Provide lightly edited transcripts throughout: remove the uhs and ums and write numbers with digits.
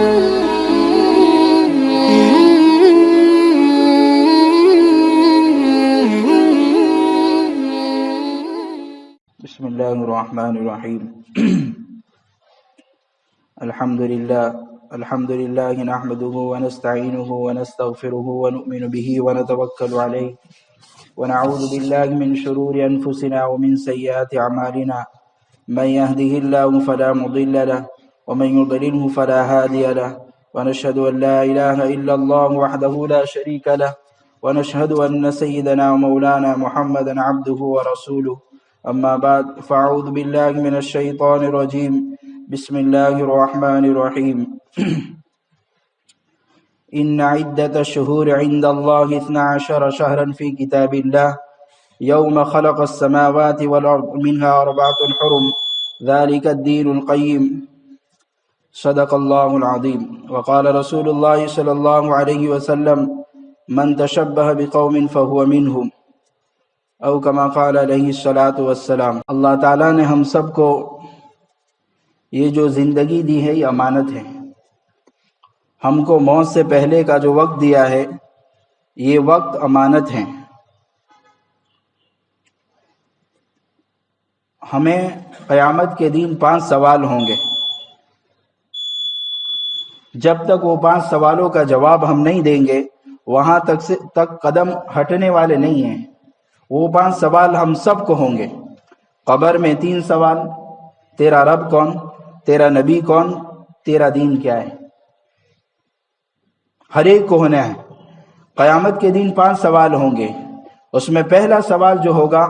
بسم الله الرحمن الرحيم الحمد لله نحمده ونستعينه ونستغفره ونؤمن به ونتوكل عليه ونعوذ بالله من شرور أنفسنا ومن سيئات أعمالنا من يهده الله فلا مضل له ومن يضلله فلا هادي له ونشهد أن لا إله إلا الله وحده لا شريك له ونشهد أن سيدنا ومولانا محمدا عبده ورسوله أما بعد فأعوذ بالله من الشيطان الرجيم بسم الله الرحمن الرحيم إن عدة الشهور عند الله 12 شهرا في كتاب الله يوم خلق السماوات والأرض منها 4 حرم ذلك الدين القيم صدق الله العظيم وقال رسول الله صلى الله عليه وسلم من تشبه بقوم فهو منهم او کما قال علیہ الصلاۃ والسلام۔ اللہ تعالیٰ نے ہم سب کو یہ جو زندگی دی ہے یہ امانت ہے۔ ہم کو موت سے پہلے کا جو وقت دیا ہے یہ وقت امانت ہے۔ ہمیں قیامت کے دن 5 سوال ہوں گے۔ جب تک وہ 5 سوالوں کا جواب ہم نہیں دیں گے وہاں تک قدم ہٹنے والے نہیں ہیں۔ وہ 5 سوال ہم سب کو ہوں گے۔ قبر میں 3 سوال، تیرا رب کون، تیرا نبی کون، تیرا دین کیا ہے، ہر ایک کو ہونا ہے۔ قیامت کے دن 5 سوال ہوں گے۔ اس میں پہلا سوال جو ہوگا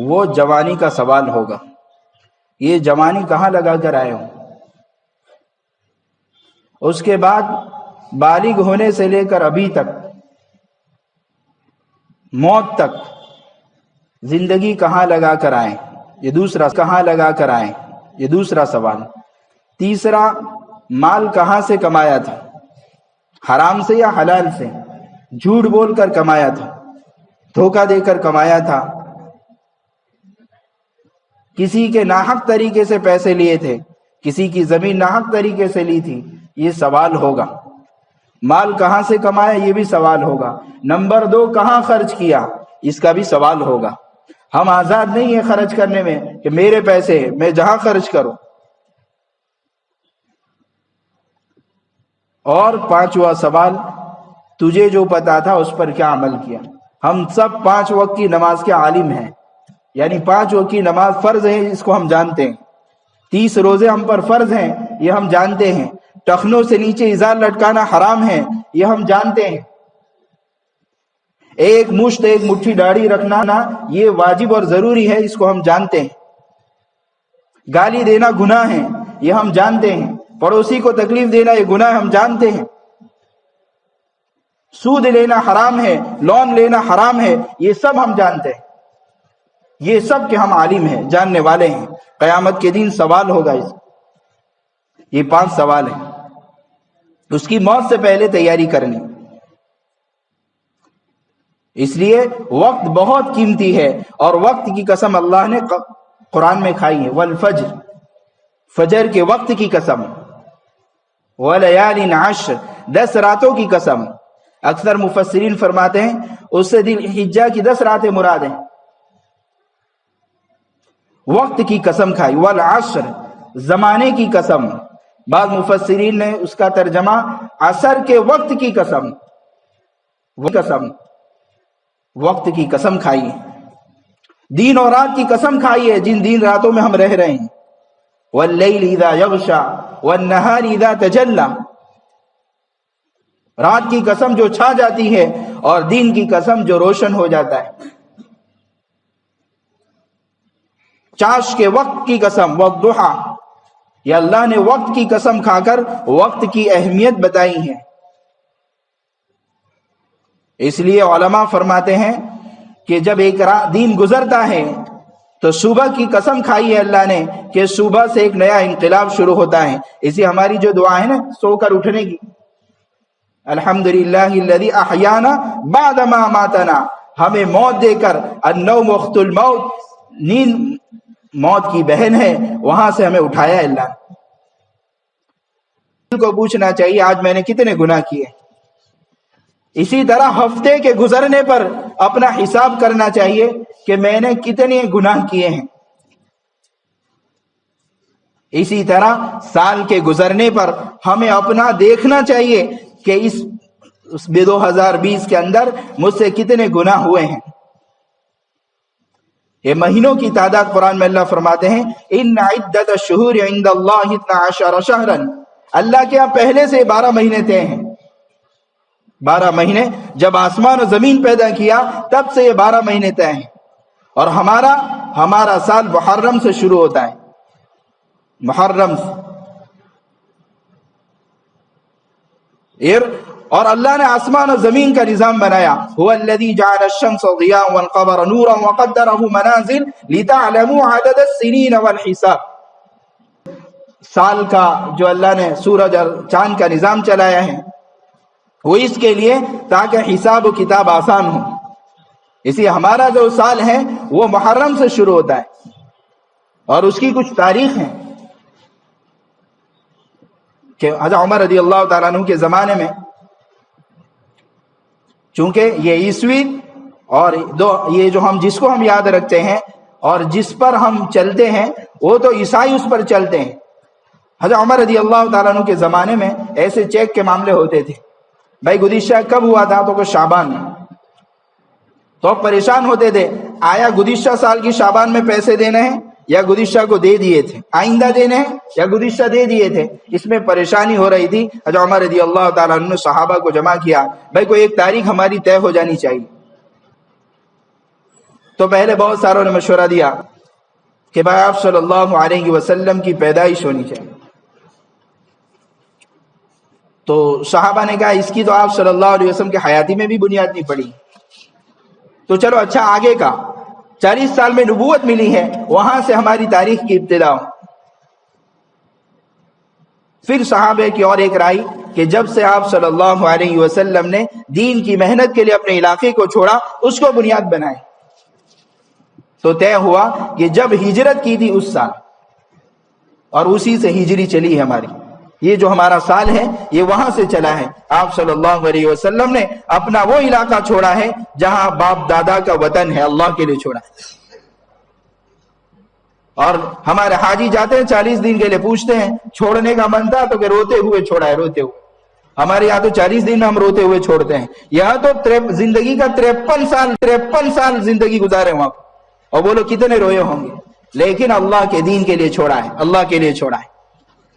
وہ جوانی کا سوال ہوگا۔ یہ جوانی کہاں لگا کر آئے ہو؟ اس کے بعد بالغ ہونے سے لے کر ابھی تک موت تک زندگی کہاں لگا کر آئیں، یہ دوسرا کہاں لگا کر آئیں، یہ دوسرا سوال۔ تیسرا مال کہاں سے کمایا تھا، حرام سے یا حلال سے، جھوٹ بول کر کمایا تھا، دھوکہ دے کر کمایا تھا، کسی کے ناحق طریقے سے پیسے لیے تھے، کسی کی زمین ناحق طریقے سے لی تھی، یہ سوال ہوگا۔ مال کہاں سے کمایا یہ بھی سوال ہوگا۔ نمبر 2 کہاں خرچ کیا اس کا بھی سوال ہوگا۔ ہم آزاد نہیں ہیں خرچ کرنے میں کہ میرے پیسے میں جہاں خرچ کروں۔ اور 5واں سوال تجھے جو پتا تھا اس پر کیا عمل کیا۔ ہم سب 5 وقت کی نماز کے عالم ہیں، یعنی 5 وقت کی نماز فرض ہے اس کو ہم جانتے ہیں، 30 روزے ہم پر فرض ہیں یہ ہم جانتے ہیں، ٹخنوں سے نیچے ازار لٹکانا حرام ہے یہ ہم جانتے ہیں، ایک مٹھی داڑھی رکھنا یہ واجب اور ضروری ہے اس کو ہم جانتے ہیں، گالی دینا گناہ ہے یہ ہم جانتے ہیں، پڑوسی کو تکلیف دینا یہ گناہ ہم جانتے ہیں، سود لینا حرام ہے، لون لینا حرام ہے یہ سب ہم جانتے ہیں، یہ سب کے ہم عالم ہیں، جاننے والے ہیں۔ قیامت کے دن سوال ہوگا یہ 5 سوال ہیں۔ اس کی موت سے پہلے تیاری کرنی، اس لیے وقت بہت قیمتی ہے، اور وقت کی قسم اللہ نے قرآن میں کھائی ہے، والفجر، فجر کے وقت کی قسم، ولیال عشر، 10 راتوں کی قسم۔ اکثر مفسرین فرماتے ہیں اس سے ذی الحجہ کی 10 راتیں مراد ہیں۔ وقت کی قسم کھائی، والعشر، زمانے کی قسم۔ بعض مفسرین نے اس کا ترجمہ عصر کے وقت کی قسم، وقت کی قسم کھائی ہے، دن اور رات کی قسم کھائی ہے جن دن راتوں میں ہم رہ رہے ہیں، واللیل اذا یغشا والنہار اذا تجلی، رات کی قسم جو چھا جاتی ہے اور دن کی قسم جو روشن ہو جاتا ہے، چاش کے وقت کی قسم، والضحی، یہ اللہ نے وقت کی قسم کھا کر وقت کی اہمیت بتائی ہے۔ اس لیے علماء فرماتے ہیں کہ جب ایک دن گزرتا ہے تو صبح کی قسم کھائی ہے اللہ نے کہ صبح سے ایک نیا انقلاب شروع ہوتا ہے۔ اسی ہماری جو دعا ہے نا سو کر اٹھنے کی، الحمدللہ الذی احیانا بعد ما اماتنا، ہمیں موت دے کر، النوم وقت الموت، نیند موت کی بہن ہے، وہاں سے ہمیں اٹھایا اللہ۔ کو پوچھنا چاہیے آج میں نے کتنے گناہ کیے. اسی طرح ہفتے کے گزرنے پر اپنا حساب کرنا چاہیے کہ میں نے کتنے گناہ کیے ہیں. اسی طرح سال کے گزرنے پر ہمیں اپنا دیکھنا چاہیے کہ اس 2020 کے اندر مجھ سے کتنے گناہ ہوئے ہیں. یہ مہینوں کی تعداد قرآن میں اللہ فرماتے ہیں ان عدت الشہور عند اللہ 12 شہرا، اللہ کے یہاں پہلے سے 12 مہینے طے ہیں. 12 مہینے جب آسمان و زمین پیدا کیا تب سے یہ 12 مہینے طے ہیں. اور ہمارا سال محرم سے شروع ہوتا ہے. محرم اور اللہ نے آسمان و زمین کا نظام بنایا. هو الذي جعل الشمس ضياء والقمر نورا وقدره منازل لتعلموا عدد السنين والحساب. سال کا جو اللہ نے سورج اور چاند کا نظام چلایا ہے وہ اس کے لیے تاکہ حساب و کتاب آسان ہو. اسی ہمارا جو سال ہے وہ محرم سے شروع ہوتا ہے اور اس کی کچھ تاریخ ہیں کہ حضرت عمر رضی اللہ تعالیٰ عنہ کے زمانے میں چونکہ یہ عیسوی اور یہ جو جس کو ہم یاد رکھتے ہیں اور جس پر ہم چلتے ہیں وہ تو عیسائی اس پر چلتے ہیں. حضرت عمر رضی اللہ تعالیٰ عنہ کے زمانے میں ایسے چیک کے معاملے ہوتے تھے. بھائی گزشتہ کب ہوا تھا تو شعبان میں، تو پریشان ہوتے تھے آیا گزشتہ سال کی شعبان میں پیسے دینے ہیں یا گزشتہ کو دے دیے تھے، آئندہ دینے ہیں یا گزشتہ دے دیے تھے. اس میں پریشانی ہو رہی تھی. حضرت عمر رضی اللہ تعالیٰ عنہ نے صحابہ کو جمع کیا، بھائی کوئی ایک تاریخ ہماری طے ہو جانی چاہیے. تو پہلے بہت ساروں نے مشورہ دیا کہ بھائی آپ صلی اللہ علیہ وسلم کی پیدائش ہونی چاہیے. تو صحابہ نے کہا اس کی تو آپ صلی اللہ علیہ وسلم کے حیاتی میں بھی بنیاد نہیں پڑی. تو چلو اچھا آگے کا 40 سال میں نبوت ملی ہے وہاں سے ہماری تاریخ کی ابتدا ہو. پھر صحابہ کی اور ایک رائے کہ جب سے آپ صلی اللہ علیہ وسلم نے دین کی محنت کے لیے اپنے علاقے کو چھوڑا اس کو بنیاد بنائے. تو طے ہوا کہ جب ہجرت کی تھی اس سال اور اسی سے ہجری چلی ہے ہماری. یہ جو ہمارا سال ہے یہ وہاں سے چلا ہے. آپ صلی اللہ علیہ وسلم نے اپنا وہ علاقہ چھوڑا ہے جہاں باپ دادا کا وطن ہے، اللہ کے لیے چھوڑا ہے. اور ہمارے حاجی جاتے ہیں 40 دن کے لیے، پوچھتے ہیں چھوڑنے کا من تھا تو کہ روتے ہوئے چھوڑا ہے، روتے ہوئے. ہمارے یہاں تو 40 دن میں ہم روتے ہوئے چھوڑتے ہیں. یہاں تو زندگی کا 53 سال زندگی گزارے وہاں اور وہ لوگ کتنے روئے ہوں گے. لیکن اللہ کے دین کے لیے چھوڑا ہے، اللہ کے لیے چھوڑا ہے.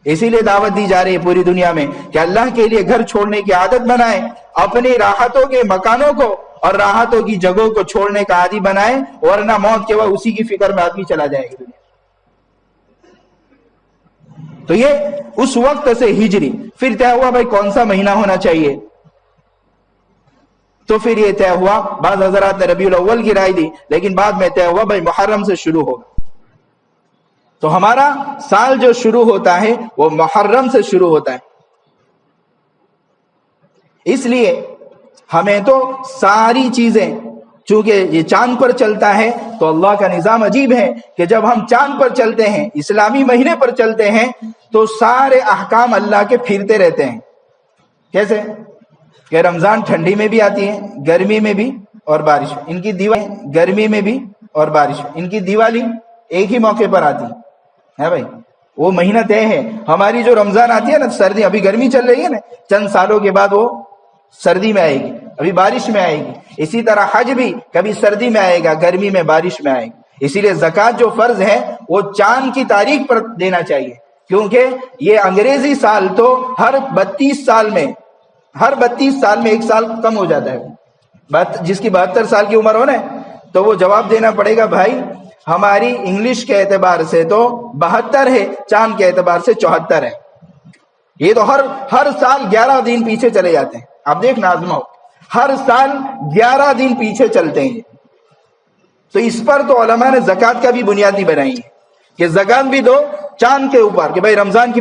اسی لیے دعوت دی جا رہی ہے پوری دنیا میں کہ اللہ کے لیے گھر چھوڑنے کی عادت بنائیں، اپنی راحتوں کے مکانوں کو اور راحتوں کی جگہوں کو چھوڑنے کا عادی بنائیں، ورنہ موت کے وقت اسی کی فکر میں آدمی چلا جائے گا. تو یہ اس وقت سے ہجری. پھر طے ہوا بھائی کون سا مہینہ ہونا چاہیے. تو پھر یہ طے ہوا، بعض حضرات نے ربیع الاول کی رائے دی لیکن بعد میں طے ہوا بھائی محرم سے شروع ہوگا. تو ہمارا سال جو شروع ہوتا ہے وہ محرم سے شروع ہوتا ہے. اس لیے ہمیں تو ساری چیزیں، چونکہ یہ چاند پر چلتا ہے تو اللہ کا نظام عجیب ہے کہ جب ہم چاند پر چلتے ہیں، اسلامی مہینے پر چلتے ہیں تو سارے احکام اللہ کے پھرتے رہتے ہیں. کیسے کہ رمضان ٹھنڈی میں بھی آتی ہے، گرمی میں بھی اور بارش میں. ان کی دیوالی گرمی میں بھی اور بارش میں. ان کی دیوالی ایک ہی موقع پر آتی ہے بھائی، وہ مہینہ طے ہے. ہماری جو رمضان آتی ہے نا سردی، ابھی گرمی چل رہی ہے نا، چند سالوں کے بعد وہ سردی میں آئے گی، ابھی بارش میں آئے گی. اسی طرح حج بھی کبھی سردی میں آئے گا، گرمی میں، بارش میں آئے گا. اسی لیے زکوٰۃ جو فرض ہے وہ چاند کی تاریخ پر دینا چاہیے، کیونکہ یہ انگریزی سال تو ہر 32 سال میں ایک سال کم ہو جاتا ہے. جس کی 72 سال کی عمر ہو نا تو وہ جواب دینا پڑے گا بھائی ہماری انگلش کے اعتبار سے تو 72 ہے، چاند کے اعتبار سے 74 ہے. یہ تو ہر سال 11 دن پیچھے چلے جاتے ہیں. آپ دیکھنا آزماؤ، ہر سال 11 دن پیچھے چلتے ہیں. تو اس پر تو علماء نے زکوٰۃ کا بھی بنیادی بنائی ہے کہ زکوٰۃ بھی دو چاند کے اوپر، کہ بھائی رمضان کی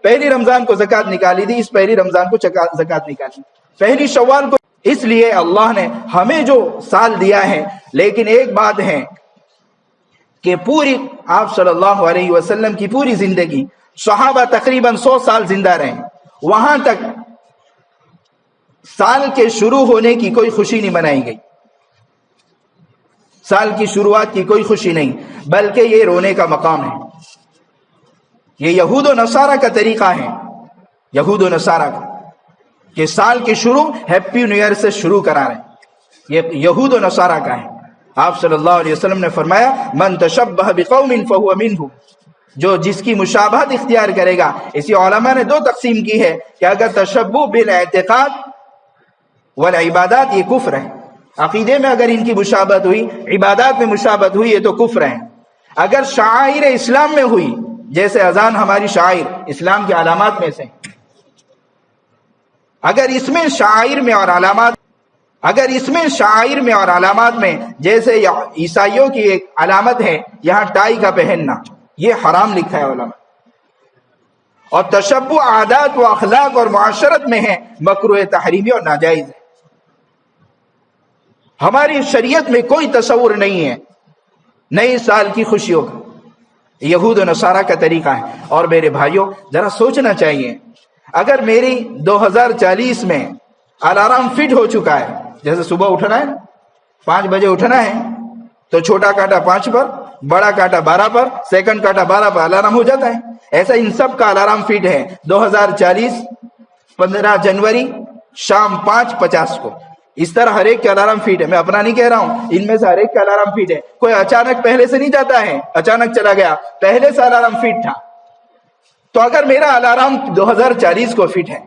پہلی رمضان کو زکوٰۃ نکالی تھی، اس پہلی رمضان کو زکوٰۃ نکالی، پہلی شوال کو. اس لیے اللہ نے ہمیں جو سال دیا ہے، لیکن ایک بات ہے کہ پوری آپ صلی اللہ علیہ وسلم کی پوری زندگی، صحابہ تقریباً 100 سال زندہ رہے وہاں تک سال کے شروع ہونے کی کوئی خوشی نہیں منائی گئی، سال کی شروعات کی کوئی خوشی نہیں، بلکہ یہ رونے کا مقام ہے۔ یہ یہود و نصارہ کا طریقہ ہے، یہود و نصارہ کا، کہ سال کی شروع ہیپی نیو ایئر سے شروع کرا رہے ہیں، یہ یہود و نصارہ کا ہے۔ آپ صلی اللہ علیہ وسلم نے فرمایا من تشبہ بقوم فہو منہم، جو جس کی مشابہت اختیار کرے گا۔ اسی علماء نے دو تقسیم کی ہے کہ اگر تشبہ بالاعتقاد والعبادات یہ کفر ہے، عقیدے میں اگر ان کی مشابہت ہوئی، عبادات میں مشابہت ہوئی، یہ تو کفر ہے۔ اگر شعائر اسلام میں ہوئی، جیسے اذان ہماری شعائر اسلام کی علامات میں سے، اگر اس میں شعائر میں اور علامات میں جیسے عیسائیوں کی ایک علامت ہے یہاں ٹائی کا پہننا، یہ حرام لکھا ہے علماء، اور تشبہ عادات و اخلاق اور معاشرت میں ہے مکروہ تحریمی اور ناجائز ہے۔ ہماری شریعت میں کوئی تصور نہیں ہے نئے سال کی خوشیوں کا، یہود و نصارہ کا طریقہ ہے۔ اور میرے بھائیوں ذرا سوچنا چاہیے، اگر میری 2040 میں الارم فٹ ہو چکا ہے، جیسے صبح اٹھنا ہے 5 بجے اٹھنا ہے، تو چھوٹا کاٹا 5 پر، بڑا کاٹا 12 پر، سیکنڈ کاٹا 12 پر الارم ہو جاتا ہے۔ ایسا ان سب کا الارم فٹ ہے 2040 15 جنوری شام 5:50 کو، اس طرح ہر ایک کا الارم فٹ ہے۔ میں اپنا نہیں کہہ رہا ہوں، ان میں سے ہر ایک کا الارم فٹ ہے، کوئی اچانک پہلے سے نہیں جاتا ہے، اچانک چلا گیا، پہلے سے الارم فٹ تھا۔ تو اگر میرا الارم 2040 کو فٹ ہے،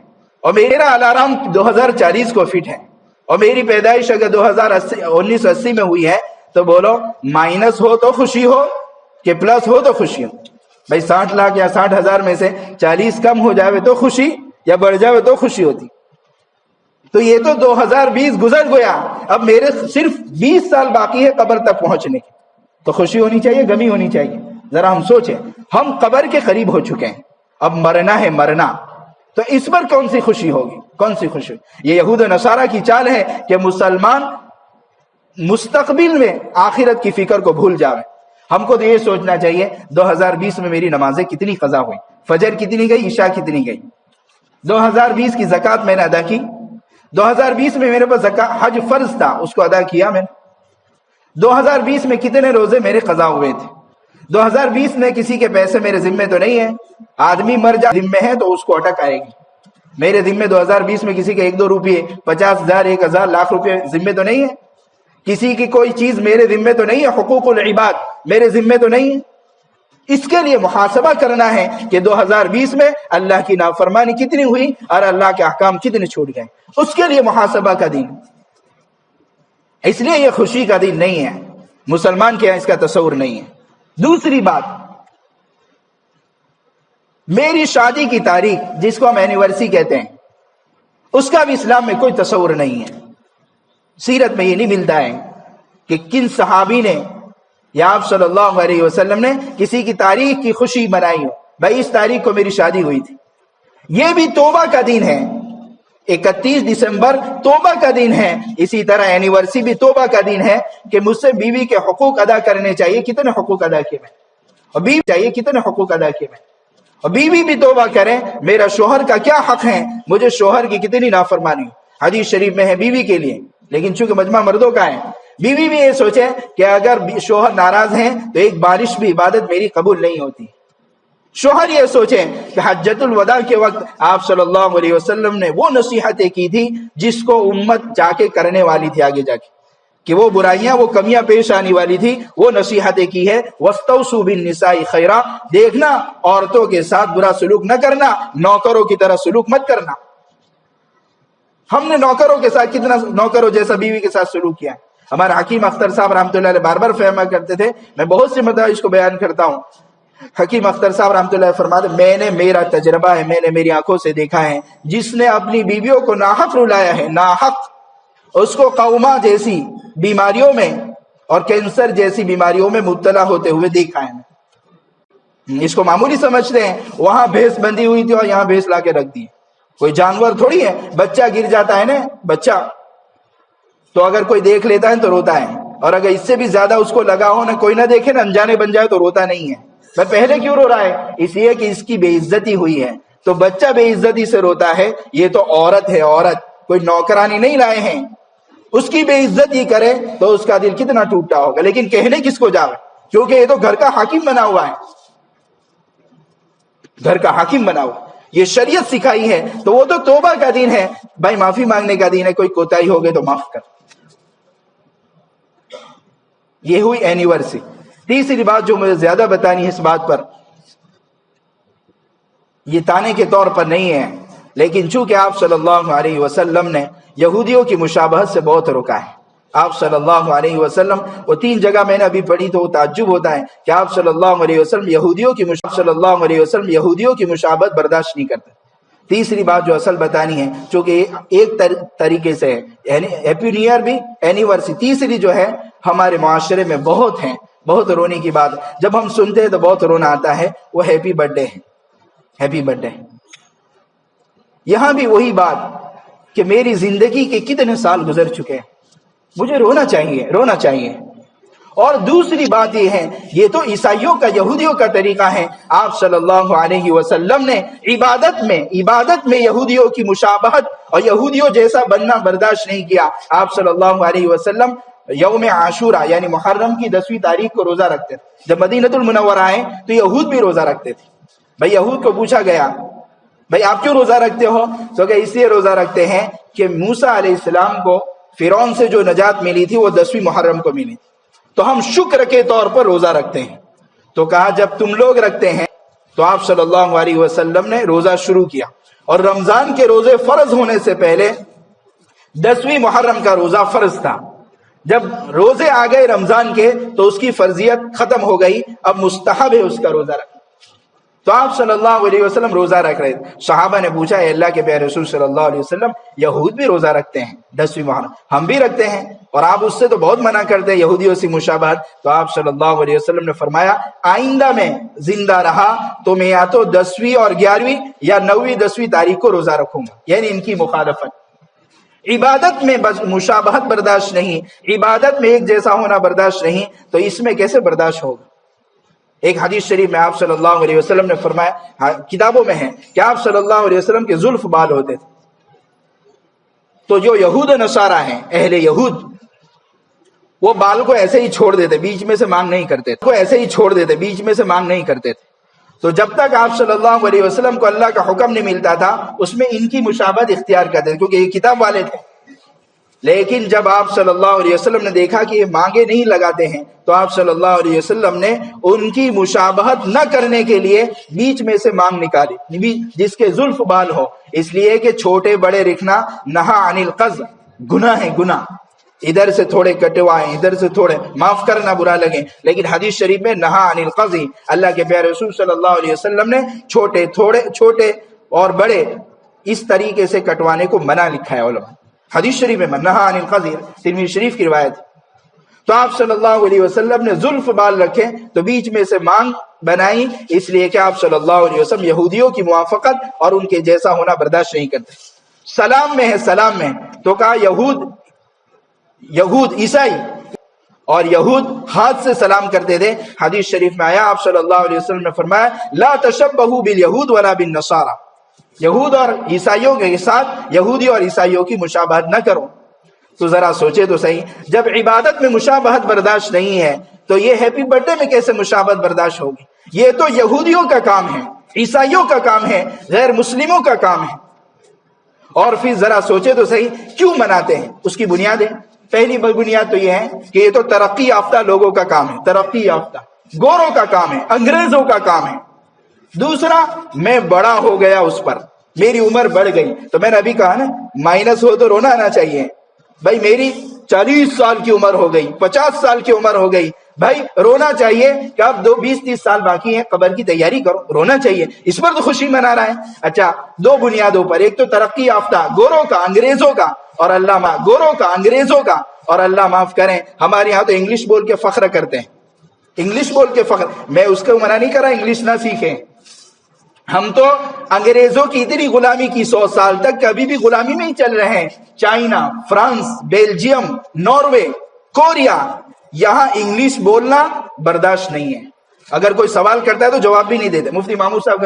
اور میرا الارم 2040 کو فٹ ہے، اور میری پیدائش اگر 1980 میں ہوئی ہے، تو بولو مائنس ہو تو خوشی ہو کہ پلس ہو تو خوشی ہو؟ بھائی 60 لاکھ یا 60,000 میں سے 40 کم ہو جاوے تو خوشی، یا بڑھ جاوے تو خوشی ہوتی۔ تو یہ تو 2020 گزر گیا، اب میرے صرف 20 سال باقی ہے قبر تک پہنچنے کی، تو خوشی ہونی چاہیے، غمی ہونی چاہیے؟ ذرا ہم سوچیں، ہم قبر کے قریب ہو چکے ہیں، اب مرنا ہے مرنا، تو اس پر کون سی خوشی ہوگی؟ کون سی خوشی؟ یہ یہود و نصارہ کی چال ہے کہ مسلمان مستقبل میں آخرت کی فکر کو بھول جاوے۔ ہم کو تو یہ سوچنا چاہیے 2020 میں میری نمازیں کتنی قضا ہوئی، فجر کتنی گئی، عشاء کتنی گئی، 2020 کی زکوٰۃ میں نے ادا کی، 2020 میں میرے پاس حج فرض تھا، اس کو ادا کیا میں نے، 2020 میں کتنے روزے میرے قضا ہوئے تھے، 2020 میں کسی کے پیسے میرے ذمے تو نہیں ہے، آدمی مر جا ذمے ہے تو اس کو اٹک آئے گی، میرے ذمے 2020 میں کسی کے 1-2 روپئے، 50,000 1,000 لاکھ روپے ذمے تو نہیں ہے، کسی کی کوئی چیز میرے ذمے تو نہیں ہے، حقوق العباد میرے ذمے تو نہیں ہے۔ اس کے لیے محاسبہ کرنا ہے کہ 2020 میں اللہ کی نافرمانی کتنی ہوئی اور اللہ کے احکام کتنے چھوٹ گئے، اس کے لیے محاسبہ کا دن، اس لیے یہ خوشی کا دن نہیں ہے، مسلمان کے یہاں اس کا تصور نہیں ہے۔ دوسری بات، میری شادی کی تاریخ جس کو ہم اینیورسری کہتے ہیں، اس کا بھی اسلام میں کوئی تصور نہیں ہے، سیرت میں یہ نہیں ملتا ہے کہ کن صحابی نے یا آپ صلی اللہ علیہ وسلم نے کسی کی تاریخ کی خوشی منائی ہو، بھائی اس تاریخ کو میری شادی ہوئی تھی۔ یہ بھی توبہ کا دن ہے، 31 دسمبر توبہ کا دن ہے، اسی طرح اینیورسری بھی توبہ کا دن ہے کہ مجھ سے بیوی کے حقوق ادا کرنے چاہیے، کتنے حقوق ادا کیے میں، اور بیوی چاہیے کتنے حقوق ادا کیے میں، اور بیوی بھی توبہ کریں میرا شوہر کا کیا حق ہے، مجھے شوہر کی کتنی نافرمانی۔ حدیث شریف میں ہے بیوی کے لیے، لیکن چونکہ مجمع مردوں کا ہے، بیوی بھی یہ سوچے کہ اگر شوہر ناراض ہیں تو ایک بارش بھی عبادت میری قبول نہیں ہوتی۔ شوہر یہ سوچیں کہ حجۃ الوداع کے وقت آپ صلی اللہ علیہ وسلم نے وہ نصیحتیں کی تھی جس کو امت جا کے کرنے والی تھی آگے جا کے، کہ وہ برائیاں وہ کمیاں پیش آنے والی تھی، وہ نصیحتیں کی ہے۔ وَاسْتَوْصُوا بِالنِّسَاءِ خَيْرًا، دیکھنا عورتوں کے ساتھ برا سلوک نہ کرنا، نوکروں کی طرح سلوک مت کرنا۔ ہم نے نوکروں کے ساتھ کتنا نوکروں جیسا بیوی کے ساتھ سلوک کیا ہے۔ ہمارے حکیم اختر صاحب رحمۃ اللہ علیہ بار بار فہما کرتے تھے، میں بہت سی مرتبہ اس کو بیان کرتا ہوں، حکیم اختر صاحب رحمۃ اللہ فرماتے میں نے، میرا تجربہ ہے، میں نے میری آنکھوں سے دیکھا ہے، جس نے اپنی بیویوں کو ناحق رلایا ہے، ناحق، اس کو قوما جیسی بیماریوں میں اور کینسر جیسی بیماریوں میں مبتلا ہوتے ہوئے دیکھا ہے۔ اس کو معمولی سمجھتے ہیں، وہاں بھینس بندھی ہوئی تھی اور یہاں بھینس لا کے رکھ دی، کوئی جانور تھوڑی ہے، بچہ گر جاتا ہے نا، بچہ تو اگر کوئی دیکھ لیتا ہے تو روتا ہے، اور اگر اس سے بھی زیادہ اس کو لگا ہو نا، کوئی نہ دیکھے نا، انجانے بن جائے تو روتا نہیں ہے۔ میں پہلے کیوں رو رہا ہے؟ اس لیے کہ اس کی بے عزتی ہوئی ہے، تو بچہ بے عزتی سے روتا ہے، یہ تو عورت ہے، عورت، کوئی نوکرانی نہیں لائے ہیں، اس کی بے عزتی کرے تو اس کا دل کتنا ٹوٹتا ہوگا. لیکن کہنے کس کو جاوے، کیونکہ یہ تو گھر کا حاکم بنا ہوا ہے، گھر کا حاکم بنا ہوا، یہ شریعت سکھائی ہے. تو وہ تو توبہ کا دن ہے بھائی، معافی مانگنے کا دن ہے، کوئی کوتاہی ہو گئی تو معاف کر. یہ ہوئی اینیورسری. تیسری بات جو مجھے زیادہ بتانی ہے اس بات پر، یہ تانے کے طور پر نہیں ہے، لیکن چونکہ آپ صلی اللہ علیہ وسلم نے یہودیوں کی مشابہت سے بہت روکا ہے. آپ صلی اللہ علیہ وسلم، وہ 3 جگہ میں نے ابھی پڑھی تو وہ تعجب ہوتا ہے کہ آپ صلی اللہ علیہ وسلم یہودیوں کی مشابہت برداشت نہیں کرتے. تیسری بات جو اصل بتانی ہے، چونکہ ایک طریقے سے یعنی ہیپی نیو ایئر بھی، اینیورسری. تیسری جو ہے ہمارے معاشرے میں بہت ہیں، بہت رونے کی بات، جب ہم سنتے ہیں تو بہت رونا آتا ہے، وہ ہیپی برتھ ڈے ہے. Happy birth day. یہاں بھی وہی بات کہ میری زندگی کے کتنے سال گزر چکے ہیں، مجھے رونا چاہیے، رونا چاہیے. اور دوسری بات یہ ہے، یہ تو عیسائیوں کا، یہودیوں کا طریقہ ہے. آپ صلی اللہ علیہ وسلم نے عبادت میں یہودیوں کی مشابہت اور یہودیوں جیسا بننا برداشت نہیں کیا. آپ صلی اللہ علیہ وسلم یوم عاشورہ یعنی محرم کی 10ویں تاریخ کو روزہ رکھتے تھے. جب مدینۃ المنورہ آئے تو یہود بھی روزہ رکھتے تھے. بھائی یہود کو پوچھا گیا، بھائی آپ کیوں روزہ رکھتے ہو؟ تو کہ اس لیے روزہ رکھتے ہیں کہ موسیٰ علیہ السلام کو فرعون سے جو نجات ملی تھی وہ 10ویں محرم کو ملی، تو ہم شکر کے طور پر روزہ رکھتے ہیں. تو کہا جب تم لوگ رکھتے ہیں تو آپ صلی اللہ علیہ وسلم نے روزہ شروع کیا، اور رمضان کے روزے فرض ہونے سے پہلے 10ویں محرم کا روزہ فرض تھا. جب روزے آ گئے رمضان کے تو اس کی فرضیت ختم ہو گئی، اب مستحب ہے اس کا روزہ رکھنا. تو آپ صلی اللہ علیہ وسلم روزہ رکھ رہے تھے. صحابہ نے پوچھا، اے اللہ کے پیارے رسول صلی اللہ علیہ وسلم، یہود بھی روزہ رکھتے ہیں 10ویں محرم، ہم بھی رکھتے ہیں، اور آپ اس سے تو بہت منع کرتے ہیں یہودیوں سے مشابہت. تو آپ صلی اللہ علیہ وسلم نے فرمایا، آئندہ میں زندہ رہا تو میں یا تو 10ویں اور 11ویں یا 9ویں 10ویں تاریخ کو روزہ رکھوں گا. یعنی ان کی مخالفت. عبادت میں مشابہت برداشت نہیں، عبادت میں ایک جیسا ہونا برداشت نہیں، تو اس میں کیسے برداشت ہوگا؟ ایک حدیث شریف میں آپ صلی اللہ علیہ وسلم نے فرمایا، کتابوں میں ہے کہ آپ صلی اللہ علیہ وسلم کے زلف بال ہوتے تھے. تو جو یہود و نصارہ ہیں، اہل یہود، وہ بال کو ایسے ہی چھوڑ دیتے، بیچ میں سے مانگ نہیں کرتے تھے. تو جب تک آپ صلی اللہ علیہ وسلم کو اللہ کا حکم نہیں ملتا تھا اس میں ان کی مشابہت اختیار کرتے تھے، کیونکہ یہ کتاب والے تھے. لیکن جب آپ صلی اللہ علیہ وسلم نے دیکھا کہ یہ مانگے نہیں لگاتے ہیں تو آپ صلی اللہ علیہ وسلم نے ان کی مشابہت نہ کرنے کے لیے بیچ میں سے مانگ نکالی جس کے زلف بال ہو، اس لیے کہ چھوٹے بڑے رکھنا نہا عن القذ، گناہ ہے، گناہ. ادھر سے تھوڑے کٹوائیں، ادھر سے تھوڑے، معاف کرنا برا لگے، لیکن حدیث شریف میں نہا عن القذ، اللہ کے پیارے رسول صلی اللہ علیہ وسلم نے چھوٹے اور بڑے اس طریقے سے کٹوانے کو منع لکھا ہے علماء. حدیث شریف میں نہا عن القذ، ترمذی شریف کی روایت. تو آپ صلی اللہ علیہ وسلم نے زلف بال رکھے تو بیچ میں سے مانگ بنائی، اس لیے کہ آپ صلی اللہ علیہ وسلم یہودیوں کی موافقت اور ان کے جیسا ہونا برداشت نہیں کرتے. سلام میں ہے، سلام میں تو کہا یہود عیسائی، اور یہود ہاتھ سے سلام کرتے تھے. حدیث شریف میں آیا، آپ صلی اللہ علیہ وسلم نے فرمایا، لا تشبہوا بالیہود ولا بالنصارى، یہود اور عیسائیوں کے ساتھ یہودی اور عیسائیوں کی مشابہت نہ کرو. تو ذرا سوچے تو صحیح، جب عبادت میں مشابہت برداشت نہیں ہے تو یہ ہیپی برتھ ڈے میں کیسے مشابہت برداشت ہوگی؟ یہ تو یہودیوں کا کام ہے، عیسائیوں کا کام ہے، غیر مسلموں کا کام ہے. اور پھر ذرا سوچے تو صحیح، کیوں مناتے ہیں؟ اس کی بنیادیں، پہلی بنیاد تو یہ ہے کہ یہ تو ترقی یافتہ لوگوں کا کام ہے، ترقی یافتہ گوروں کا کام ہے، انگریزوں کا کام ہے. دوسرا، میں بڑا ہو گیا، اس پر میری عمر بڑھ گئی، تو میں نے ابھی کہا نا، مائنس ہو تو رونا آنا چاہیے. بھائی میری 40 سال کی عمر ہو گئی، 50 سال کی عمر ہو گئی، بھائی رونا چاہیے کہ اب 20-30 سال باقی ہیں، قبر کی تیاری کرو، رونا چاہیے، اس پر تو خوشی منا رہا ہے. اچھا، 2 بنیادوں پر، ایک تو ترقی یافتہ گوروں کا، انگریزوں کا، اور اللہ معاف کریں، ہمارے ہاں تو انگلش بول کے فخر کرتے ہیں، انگلش بول کے فخر. میں اس کو منع نہیں کر رہا انگلش نہ سیکھیں، ہم تو انگریزوں کی اتنی غلامی کی 100 سال تک ابھی بھی غلامی میں ہی چل رہے ہیں. China, France, Belgium, Norway, Korea, یہاں انگلش بولنا برداشت نہیں ہے. اگر کوئی سوال کرتا ہے تو جواب بھی نہیں دیتے. مفتی مامور صاحب